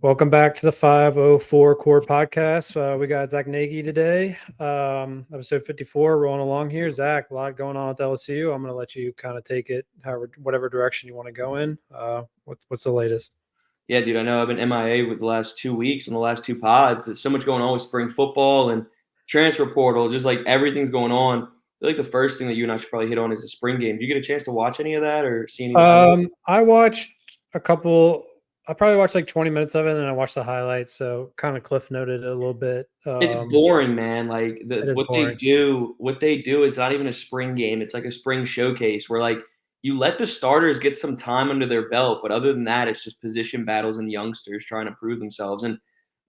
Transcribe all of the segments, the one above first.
Welcome back to the 504 Core Podcast. We got Zack Nagy today, episode 54, rolling along here. Zack, a lot going on with LSU. I'm going to let you kind of take it whatever direction you want to go in. What's the latest? Yeah, dude, I know I've been MIA with the last 2 weeks and the last two pods. There's so much going on with spring football and transfer portal, just like everything's going on. I feel like the first thing that you and I should probably hit on is the spring game. Do you get a chance to watch any of that or see any of the highlights? I watched a couple. I probably watched like 20 minutes of it, and I watched the highlights. So kind of cliff noted a little bit. It's boring, man. Like It is what boring. they do is not even a spring game. It's like a spring showcase where like you let the starters get some time under their belt, but other than that, it's just position battles and youngsters trying to prove themselves. And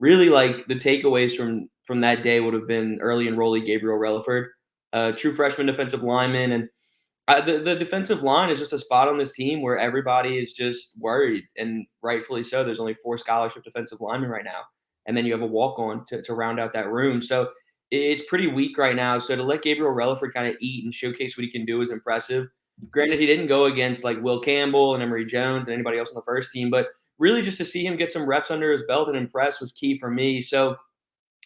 really, like the takeaways from that day would have been early enrollee Gabriel Relaford, true freshman defensive lineman, and the defensive line is just a spot on this team where everybody is just worried, and rightfully so. There's only 4 scholarship defensive linemen right now, and then you have a walk-on to round out that room. So it's pretty weak right now. So to let Gabriel Relaford kind of eat and showcase what he can do is impressive. Granted, he didn't go against like Will Campbell and Emory Jones and anybody else on the first team, but really just to see him get some reps under his belt and impress was key for me. So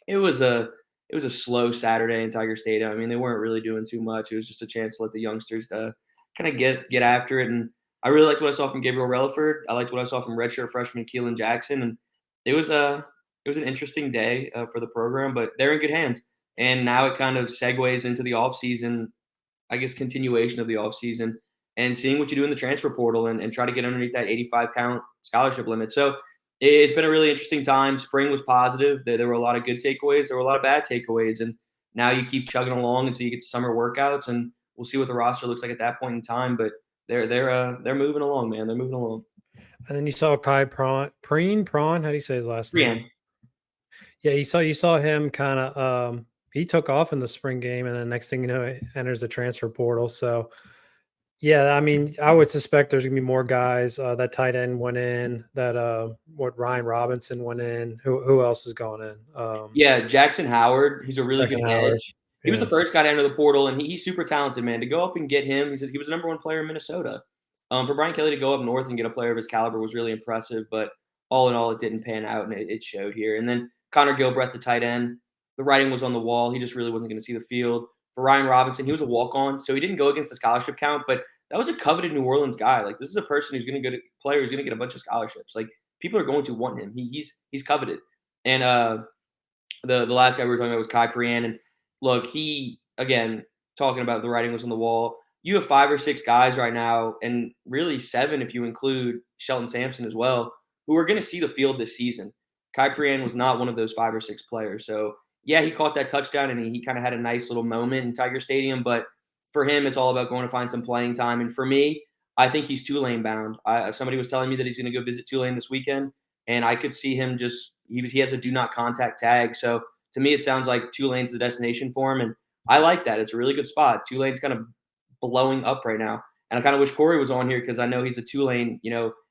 it was a it was a slow Saturday in Tiger Stadium. I mean, they weren't really doing too much. It was just a chance to let the youngsters kind of get after it. And I really liked what I saw from Gabriel Relaford. I liked what I saw from redshirt freshman Keelan Jackson. And it was an interesting day for the program, but they're in good hands. And now it kind of segues into the offseason, I guess, continuation of the offseason and seeing what you do in the transfer portal and try to get underneath that 85 count scholarship limit. So it's been a really interesting time. Spring was positive. There were a lot of good takeaways. There were a lot of bad takeaways. And now you keep chugging along until you get to summer workouts, and we'll see what the roster looks like at that point in time. But they're moving along, man. They're moving along. And then you saw Kai Prawn. How do you say his last name? Brienne. Yeah, you saw him kind of he took off in the spring game, and then next thing you know, he enters the transfer portal. So yeah, I mean, I would suspect there's gonna be more guys. That tight end went in. That Ryan Robinson went in. Who else is going in? Yeah, Jackson Howard. He's a really good Jackson Howard. edge. He was Yeah. the first guy to enter the portal, and he's super talented, man. To go up and get him, he was the number one player in Minnesota. For Brian Kelly to go up north and get a player of his caliber was really impressive, but all in all, it didn't pan out, and it showed here. And then Connor Gilbreth, the tight end, the writing was on the wall. He just really wasn't going to see the field. For Ryan Robinson, he was a walk-on, so he didn't go against the scholarship count, but that was a coveted New Orleans guy. Like, this is a person who's going to get a player who's going to get a bunch of scholarships. Like, people are going to want him. He's coveted. And the last guy we were talking about was Kai Prian. And look, he, again, talking about the writing was on the wall. You have 5 or 6 guys right now, and really 7 if you include Shelton Sampson as well, who are going to see the field this season. Kai Prian was not one of those 5 or 6 players. So, yeah, he caught that touchdown, and he kind of had a nice little moment in Tiger Stadium. But for him, it's all about going to find some playing time. And for me, I think he's Tulane bound. Somebody was telling me that he's going to go visit Tulane this weekend, and I could see him he has a do not contact tag. So to me, it sounds like Tulane's the destination for him, and I like that. It's a really good spot. Tulane's kind of blowing up right now, and I kind of wish Corey was on here because I know he's a Tulane,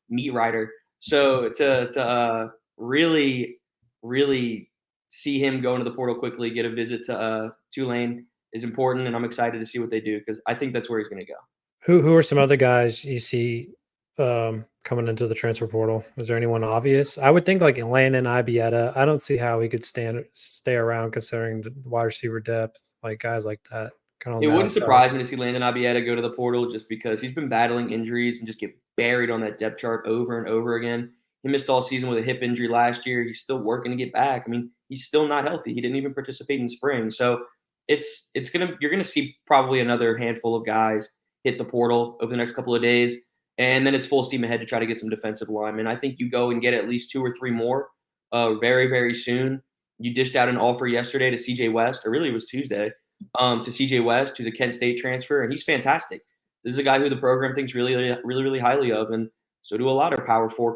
meat writer. So to really really see him go into the portal quickly, get a visit to Tulane is important, and I'm excited to see what they do because I think that's where he's going to go. Who are some other guys you see coming into the transfer portal? Is there anyone obvious? I would think like Landon Ibieta. I don't see how he could stay around considering the wide receiver depth, like guys like that. Kind of on It that wouldn't outside. surprise me to see Landon Ibieta go to the portal just because he's been battling injuries and just get buried on that depth chart over and over again. He missed all season with a hip injury last year. He's still working to get back. I mean, he's still not healthy. He didn't even participate in spring. So you're gonna see probably another handful of guys hit the portal over the next couple of days, and then it's full steam ahead to try to get some defensive linemen. I think you go and get at least 2 or 3 more very, very soon. You dished out an offer yesterday to CJ West, or really it was Tuesday, to CJ West, who's a Kent State transfer, and he's fantastic. This is a guy who the program thinks really, really, really, really highly of, and so do a lot of Power Four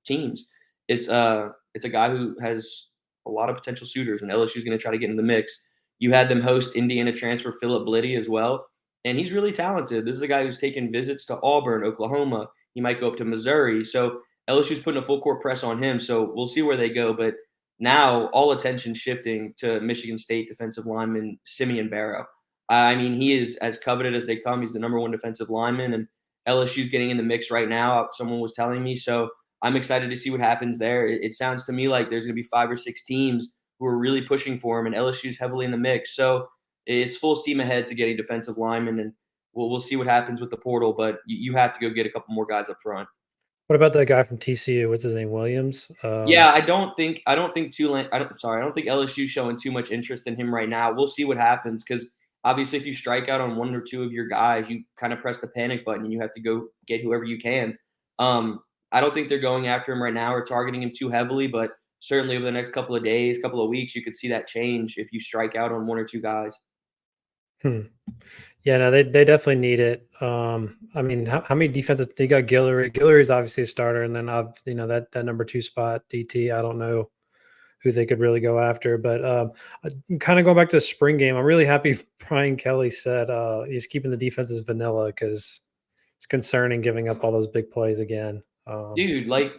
teams. It's a guy who has a lot of potential suitors, and LSU is going to try to get in the mix. You had them host Indiana transfer Philip Bliddy as well, and he's really talented. This is a guy who's taken visits to Auburn, Oklahoma. He might go up to Missouri. So LSU's putting a full court press on him. So we'll see where they go. But now all attention shifting to Michigan State defensive lineman Simeon Barrow. I mean, he is as coveted as they come. He's the number 1 defensive lineman, and LSU's getting in the mix right now. Someone was telling me. So I'm excited to see what happens there. It sounds to me like there's going to be 5 or 6 teams who are really pushing for him, and LSU's heavily in the mix. So it's full steam ahead to getting defensive linemen, and we'll see what happens with the portal. But you have to go get a couple more guys up front. What about that guy from TCU? What's his name? Williams? Yeah, I don't think Tulane. I don't think LSU showing too much interest in him right now. We'll see what happens because obviously, if you strike out on one or two of your guys, you kind of press the panic button and you have to go get whoever you can. Um, I don't think they're going after him right now or targeting him too heavily, but certainly over the next couple of days, couple of weeks, you could see that change if you strike out on one or two guys. Hmm. Yeah, no, they definitely need it. I mean, how many defensive? They got Guillory. Guillory's obviously a starter, and then that number two spot DT. I don't know who they could really go after, but kind of going back to the spring game, I'm really happy Brian Kelly said he's keeping the defenses vanilla because it's concerning giving up all those big plays again. Dude, like,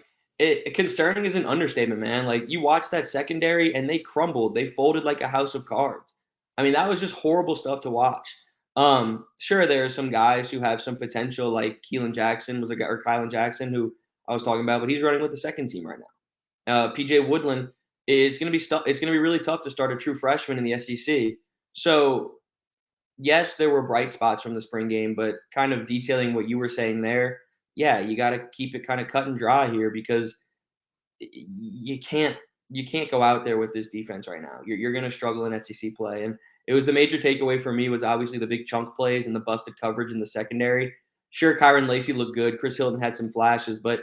concerning is an understatement, man. Like, you watch that secondary and they crumbled. They folded like a house of cards. I mean, that was just horrible stuff to watch. Sure, there are some guys who have some potential, like Keelan Jackson was a guy, or Kylan Jackson, who I was talking about, but he's running with the second team right now. PJ Woodland, it's gonna be really tough to start a true freshman in the SEC. So yes, there were bright spots from the spring game, but kind of detailing what you were saying there, yeah, you got to keep it kind of cut and dry here because you can't go out there with this defense right now. You're going to struggle in SEC play, and it was the major takeaway for me was obviously the big chunk plays and the busted coverage in the secondary. Sure, Kyron Lacey looked good. Chris Hilton had some flashes, but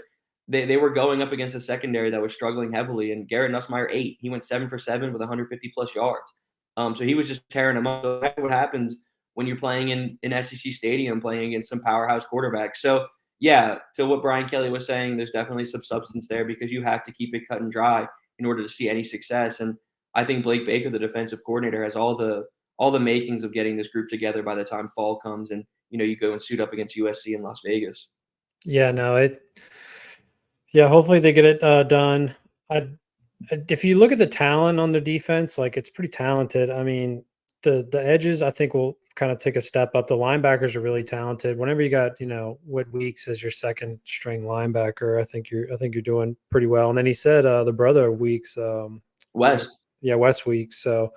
they were going up against a secondary that was struggling heavily. And Garrett Nussmeier he went 7 for 7 with 150 plus yards. So he was just tearing them up. So that's what happens when you're playing in an SEC stadium, playing against some powerhouse quarterbacks. So yeah, to what Brian Kelly was saying, there's definitely some substance there because you have to keep it cut and dry in order to see any success. And I think Blake Baker, the defensive coordinator, has all the makings of getting this group together by the time fall comes and you go and suit up against USC in Las Vegas. Yeah, no, it. Yeah, hopefully they get it done. I if you look at the talent on the defense, like it's pretty talented. I mean, the edges I think will kind of take a step up. The linebackers are really talented. Whenever you got Whit Weeks as your second string linebacker, I think you're doing pretty well. And then he said the brother of Weeks, West. yeah, West Weeks. So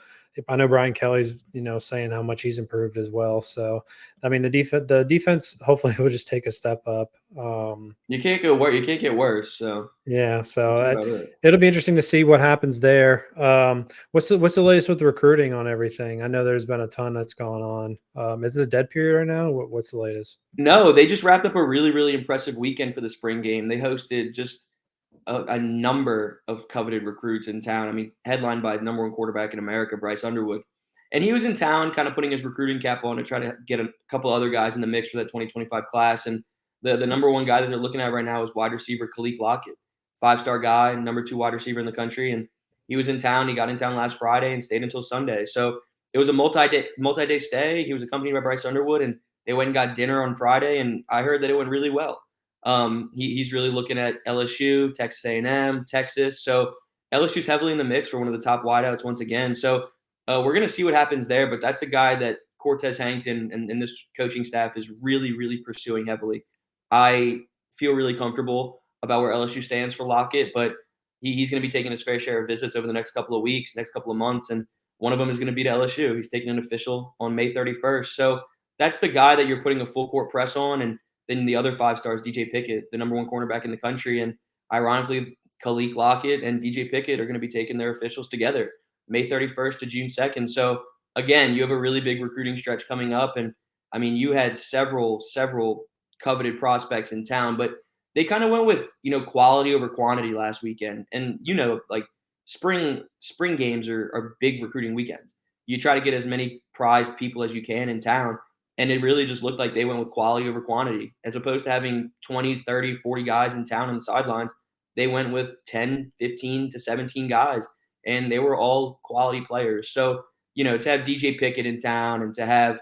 I know Brian Kelly's saying how much he's improved as well. So I mean the defense hopefully will just take a step up. You can't go worse. You can't get worse. So Yeah, so that's about it. it'll be interesting to see what happens there. What's the latest with the recruiting on everything? I know there's been a ton that's gone on. Is it a dead period right now? What's the latest? No, they just wrapped up a really, really impressive weekend for the spring game. They hosted just a number of coveted recruits in town. I mean, headlined by number one quarterback in America, Bryce Underwood. And he was in town kind of putting his recruiting cap on to try to get a couple other guys in the mix for that 2025 class. And the number one guy that they're looking at right now is wide receiver Khalif Lockett, 5-star guy, number two wide receiver in the country. And he was in town. He got in town last Friday and stayed until Sunday. So it was a multi-day stay. He was accompanied by Bryce Underwood, and they went and got dinner on Friday. And I heard that it went really well. He's really looking at LSU, Texas A&M, Texas. So LSU's heavily in the mix for one of the top wideouts once again. So we're going to see what happens there. But that's a guy that Cortez Hankton and this coaching staff is really, really pursuing heavily. I feel really comfortable about where LSU stands for Lockett, but he's going to be taking his fair share of visits over the next couple of weeks, next couple of months. And one of them is going to be to LSU. He's taking an official on May 31st. So that's the guy that you're putting a full court press on. And then the other 5 stars, DJ Pickett, the number one cornerback in the country. And ironically, Khalif Lockett and DJ Pickett are going to be taking their officials together May 31st to June 2nd. So again, you have a really big recruiting stretch coming up. And I mean, you had several coveted prospects in town, but they kind of went with, quality over quantity last weekend. And, like spring games are big recruiting weekends. You try to get as many prized people as you can in town. And it really just looked like they went with quality over quantity. As opposed to having 20, 30, 40 guys in town on the sidelines, they went with 10, 15 to 17 guys, and they were all quality players. So, to have DJ Pickett in town and to have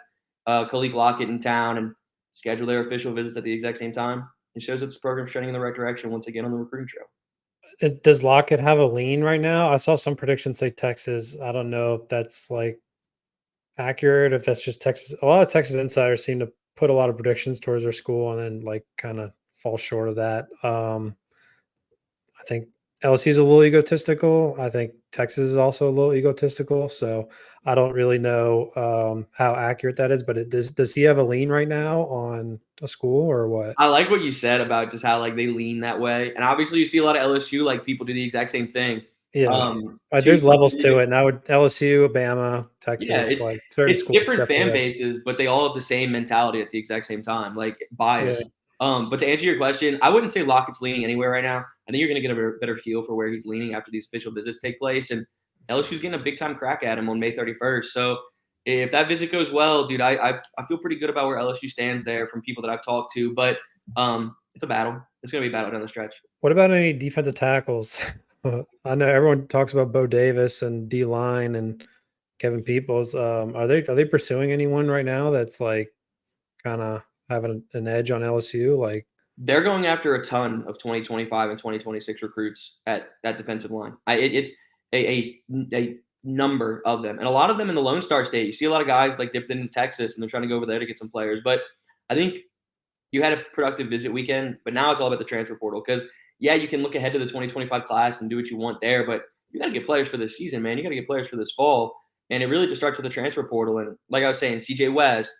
Khalif Lockett in town and schedule their official visits at the exact same time, it shows that this program's trending in the right direction once again on the recruiting trail. Does Lockett have a lean right now? I saw some predictions say Texas. I don't know if that's like accurate, if that's just Texas. A lot of Texas insiders seem to put a lot of predictions towards their school and then like kind of fall short of that. think LSU is a little egotistical. I think Texas is also a little egotistical. So I don't really know how accurate that is. But does he have a lean right now on a school or what? I like what you said about just how, like, they lean that way, and obviously you see a lot of LSU, like, people do the exact same thing. Yeah, To there's something levels that to you it. Now with LSU, Bama, Yeah, Texas, like certain it's schools different definitely fan have. bases, but they all have the same mentality at the exact same time, like, Yeah, bias. But to answer your question, I wouldn't say Lockett's leaning anywhere right now. I think you're gonna get a better feel for where he's leaning after these official visits take place, and LSU's getting a big time crack at him on May 31st. So if that visit goes well, dude, I feel pretty good about where LSU stands there from people that I've talked to. But it's a battle. It's gonna be a battle down the stretch. what about any defensive tackles? I know everyone talks about Bo Davis and D line and Kevin Peoples. Are they pursuing anyone right now that's like kind of having an edge on LSU? Like, They're going after a ton of 2025 and 2026 recruits at that defensive line. It's a number of them, and a lot of them in the Lone Star State. You see a lot of guys like dipped into Texas, and they're trying to go over there to get some players. But I think you had a productive visit weekend, but now it's all about the transfer portal because yeah, you can look ahead to the 2025 class and do what you want there, but you got to get players for this season, man. You got to get players for this fall, and it really just starts with the transfer portal. And like I was saying, CJ West,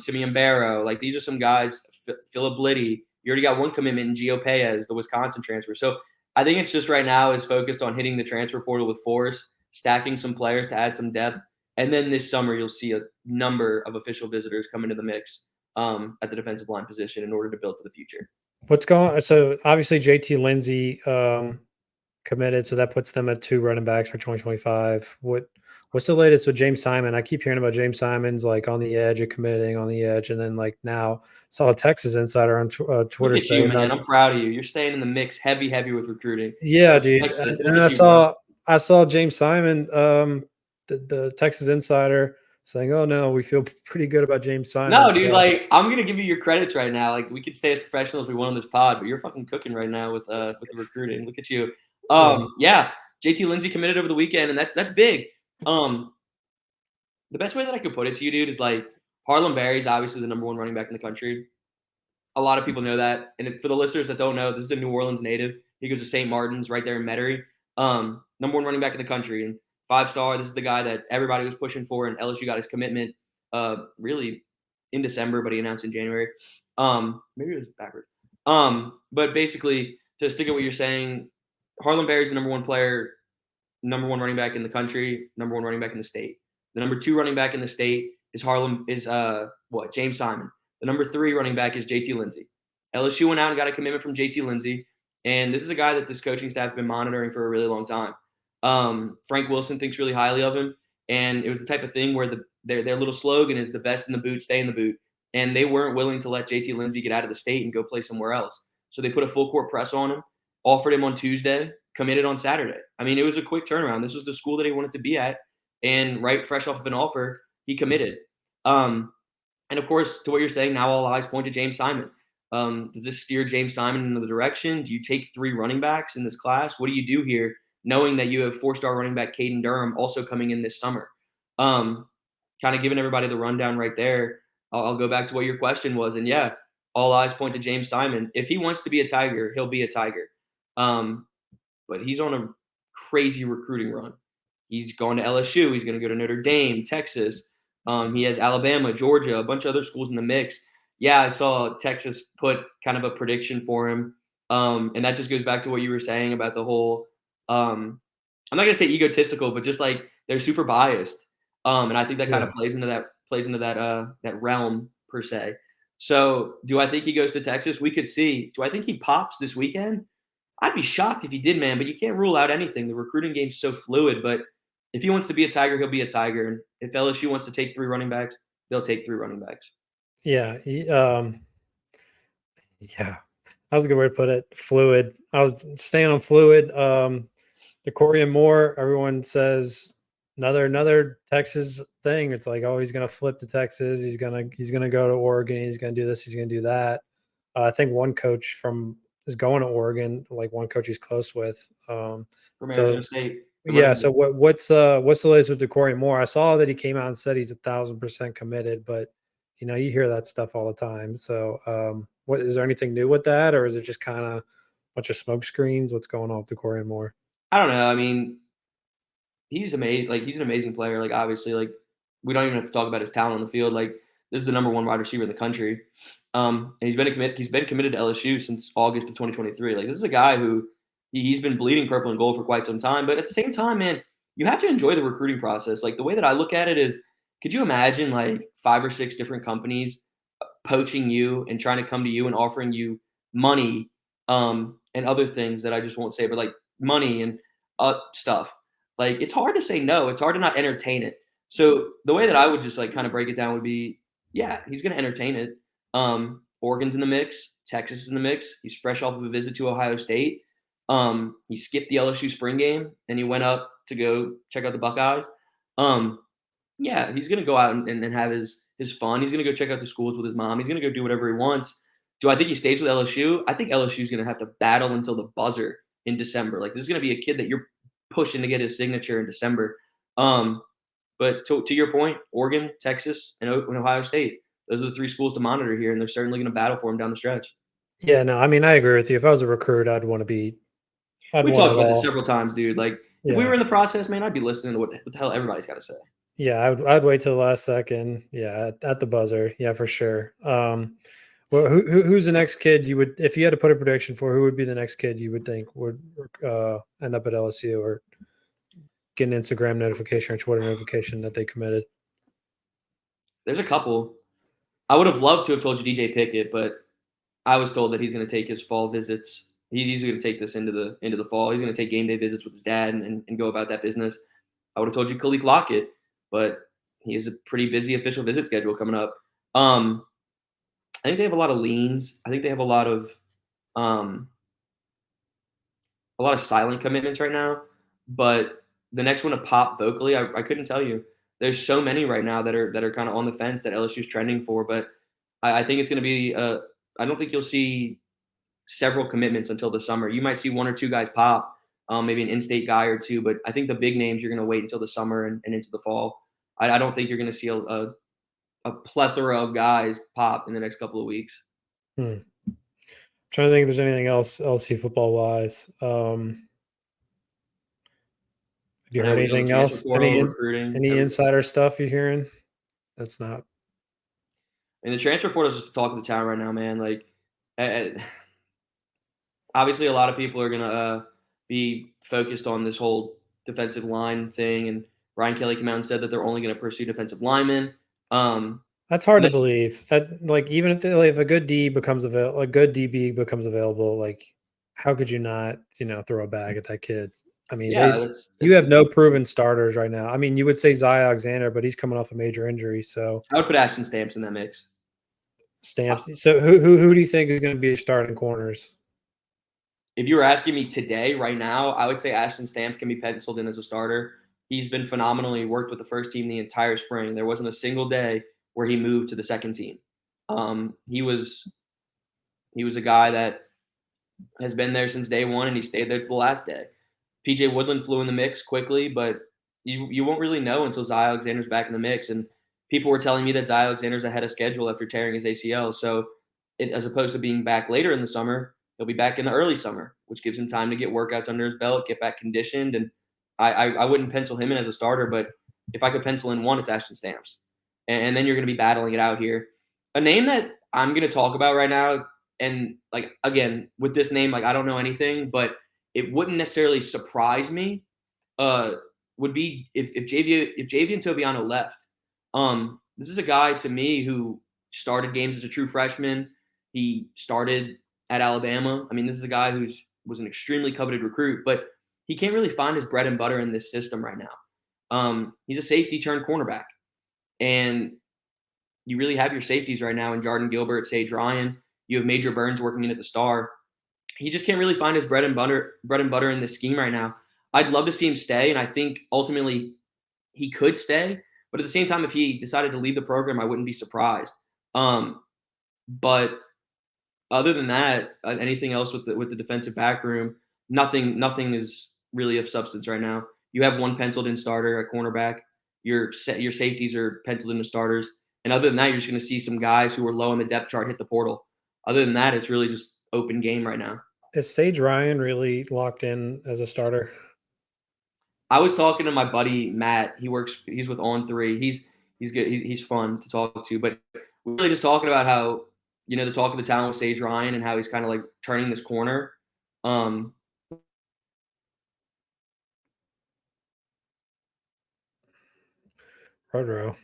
Simeon Barrow, like these are some guys. Philip Liddy, you already got one commitment in Gio Payez, the Wisconsin transfer. So I think it's just right now is focused on hitting the transfer portal with force, stacking some players to add some depth, and then this summer you'll see a number of official visitors come into the mix at the defensive line position in order to build for the future. what's going? So obviously JT Lindsey committed, so that puts them at two running backs for 2025. What's the latest with James Simon? I keep hearing about James Simon's like on the edge of committing, on the edge, and then like now saw a Texas insider on Look Twitter at you, saying, man. I'm proud of you. You're staying in the mix heavy, heavy with recruiting. I "Yeah, dude." respect this. And Look then at you, bro. I saw James Simon, the Texas insider, saying, "Oh no, we feel pretty good about James Simon." No, dude, So like I'm gonna give you your credits right now. Like we could stay as professional as we want on this pod, but you're fucking cooking right now with the recruiting. Look at you. yeah, Yeah, JT Lindsay committed over the weekend, and that's big. Um, the best way that I could put it to you, dude, is like Harlem Berry's obviously the number one running back in the country. A lot of people know that. And for the listeners that don't know, this is a New Orleans native. He goes to St. Martin's right there in Metairie. Number one running back in the country and 5-star. This is the guy that everybody was pushing for, and LSU got his commitment really in December, but he announced in January. Maybe it was backwards. But basically, to stick at what you're saying, Harlem Berry's the number one player, number one running back in the country, number one running back in the state. The number two running back in the state is James Simon. The number three running back is JT Lindsay. LSU went out and got a commitment from JT Lindsay, and this is a guy that this coaching staff has been monitoring for a really long time. Frank Wilson thinks really highly of him, and it was the type of thing where their little slogan is "the best in the boot, stay in the boot," and they weren't willing to let JT Lindsay get out of the state and go play somewhere else. So they put a full court press on him, offered him on Tuesday, committed on Saturday. I mean, it was a quick turnaround. This was the school that he wanted to be at, and right fresh off of an offer, he committed. And of course, to what you're saying, now all eyes point to James Simon. Does this steer James Simon in the direction? Do you take three running backs in this class? What do you do here, knowing that you have 4-star running back Caden Durham also coming in this summer? Kind of giving everybody the rundown right there. I'll go back to what your question was, and yeah, all eyes point to James Simon. If he wants to be a Tiger, he'll be a Tiger. But he's on a crazy recruiting run. He's going to LSU. He's going to go to Notre Dame, Texas. He has Alabama, Georgia, a bunch of other schools in the mix. Yeah, I saw Texas put kind of a prediction for him. And that just goes back to what you were saying about the whole I'm not gonna say egotistical, but just like they're super biased. And I think that kind yeah. of plays into that realm per se. So do I think he goes to Texas? We could see. Do I think he pops this weekend? I'd be shocked if he did, man, but you can't rule out anything. The recruiting game's so fluid, but if he wants to be a Tiger, he'll be a Tiger. And if LSU wants to take three running backs, they'll take three running backs. Yeah, yeah, that was a good way to put it. Fluid. I was staying on fluid. The Corian Moore, everyone says another Texas thing. It's like, oh, he's gonna flip to Texas. He's gonna go to Oregon. He's gonna do this. He's gonna do that. I think one coach is going to Oregon. Like one coach he's close with. From So Arizona State, the yeah. running So back. what's the latest with DeCorey Moore? I saw that he came out and said he's 1,000% committed, but you hear that stuff all the time. So what is there anything new with that, or is it just kind of bunch of smoke screens? What's going on with the Corian Moore? I don't know. I mean, he's amazing. Like he's an amazing player. Like obviously, like we don't even have to talk about his talent on the field. Like this is the number one wide receiver in the country, and he's been committed to LSU since August of 2023. Like this is a guy who he's been bleeding purple and gold for quite some time. But at the same time, man, you have to enjoy the recruiting process. Like the way that I look at it is, could you imagine like 5 or 6 different companies poaching you and trying to come to you and offering you money and other things that I just won't say, but like money and stuff. Like it's hard to say no. It's hard to not entertain it. So the way that I would just like kind of break it down would be, yeah, he's going to entertain it. Oregon's in the mix. Texas is in the mix. He's fresh off of a visit to Ohio State. He skipped the LSU spring game and he went up to go check out the Buckeyes. Um, yeah, he's gonna go out and have his fun. He's gonna go check out the schools with his mom. He's gonna go do whatever he wants. Do I think he stays with LSU? I think LSU is gonna have to battle until the buzzer in December. Like this is gonna be a kid that you're pushing to get his signature in December. Um, but to your point, Oregon, Texas, and Ohio State, those are the 3 schools to monitor here, and they're certainly gonna battle for him down the stretch. Yeah, no, I mean, I agree with you. If I was a recruit, I'd We want talked it about this all. several times, dude. Like if we Yeah. were in the process, man, I'd be listening to what the hell everybody's got to say. Yeah, I'd wait till the last second. Yeah, at the buzzer. Yeah, for sure. Well, who's the next kid you would, if you had to put a prediction for, who would be the next kid you would think would end up at LSU or get an Instagram notification or Twitter notification that they committed? There's a couple. I would have loved to have told you DJ Pickett, but I was told that he's going to take his fall visits. He's going to take this into the fall. He's going to take game day visits with his dad and go about that business. I would have told you Khalid Lockett, but he has a pretty busy official visit schedule coming up. I think they have a lot of leans. I think they have um, a lot of silent commitments right now. But the next one to pop vocally, I couldn't tell you. There's so many right now that are kind of on the fence that LSU's trending for, but I think it's going to be. I don't think you'll see several commitments until the summer. You might see 1 or 2 guys pop, maybe an in-state guy or 2, but I think the big names you're going to wait until the summer and into the fall. I don't think you're going to see a plethora of guys pop in the next couple of weeks. Hmm. Trying to think if there's anything else LSU football wise. Have you I know heard we know the anything transfer else? portal, recruiting, Any everything. insider stuff you're hearing? That's not. And the transfer portal is just the talk of the town right now, man. Like, obviously, a lot of people are gonna be focused on this whole defensive line thing, and Ryan Kelly came out and said that they're only going to pursue defensive linemen. That's hard And to that's, believe. That like even if a good D becomes available, a good DB becomes available, like how could you not, throw a bag at that kid? I mean, yeah, you it's have no proven starters right now. I mean, you would say Zy Alexander, but he's coming off a major injury, so I would put Ashton Stamps in that mix. Stamps. So who do you think is going to be your starting corners? If you were asking me today, right now, I would say Ashton Stamps can be penciled in as a starter. He's been phenomenally worked with the first team the entire spring. There wasn't a single day where he moved to the second team. He was a guy that has been there since day one, and he stayed there to the last day. PJ Woodland flew in the mix quickly, but you won't really know until Zy Alexander's back in the mix. And people were telling me that Zy Alexander's ahead of schedule after tearing his ACL. So as opposed to being back later in the summer, he'll be back in the early summer, which gives him time to get workouts under his belt, get back conditioned. And I wouldn't pencil him in as a starter, but if I could pencil in one, it's Ashton Stamps. And then you're going to be battling it out here. A name that I'm going to talk about right now, and like again with this name, like I don't know anything, but it wouldn't necessarily surprise me. Uh, would be if Javian Toviano left. This is a guy to me who started games as a true freshman. He started at Alabama. I mean, this is a guy was an extremely coveted recruit, but he can't really find his bread and butter in this system right now. He's a safety turned cornerback, and you really have your safeties right now in Jordan Gilbert, Sage Ryan. You have Major Burns working in at the star. He just can't really find his bread and butter in this scheme right now. I'd love to see him stay, and I think ultimately he could stay. But at the same time, if he decided to leave the program, I wouldn't be surprised. But other than that, anything else with the defensive back room, nothing is really of substance right now. You have one penciled in starter at cornerback. Your safeties are penciled into starters, and other than that, you're just going to see some guys who are low on the depth chart hit the portal. Other than that, it's really just open game right now. Is Sage Ryan really locked in as a starter? I was talking to my buddy Matt. He's with On Three. He's good. He's fun to talk to. But we're really just talking about how the talk of the town with Sage Ryan and how he's kind of like turning this corner. Um, Rodro.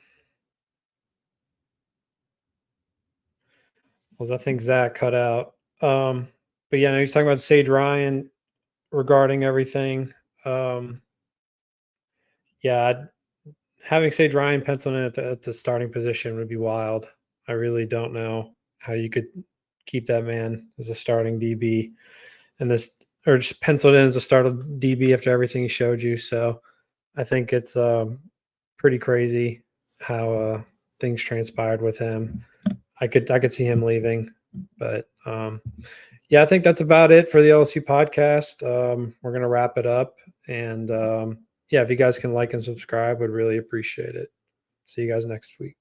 Was I think Zach cut out. But yeah, no, he's talking about Sage Ryan regarding everything. Um, yeah, having Sage Ryan penciled in at the starting position would be wild. I really don't know how you could keep that man as a starting DB and this, or just penciled in as a starting DB after everything he showed you. So I think it's pretty crazy how things transpired with him. I could see him leaving, but yeah, I think that's about it for the LSU podcast. We're gonna wrap it up, and yeah, if you guys can like and subscribe, would really appreciate it. See you guys next week.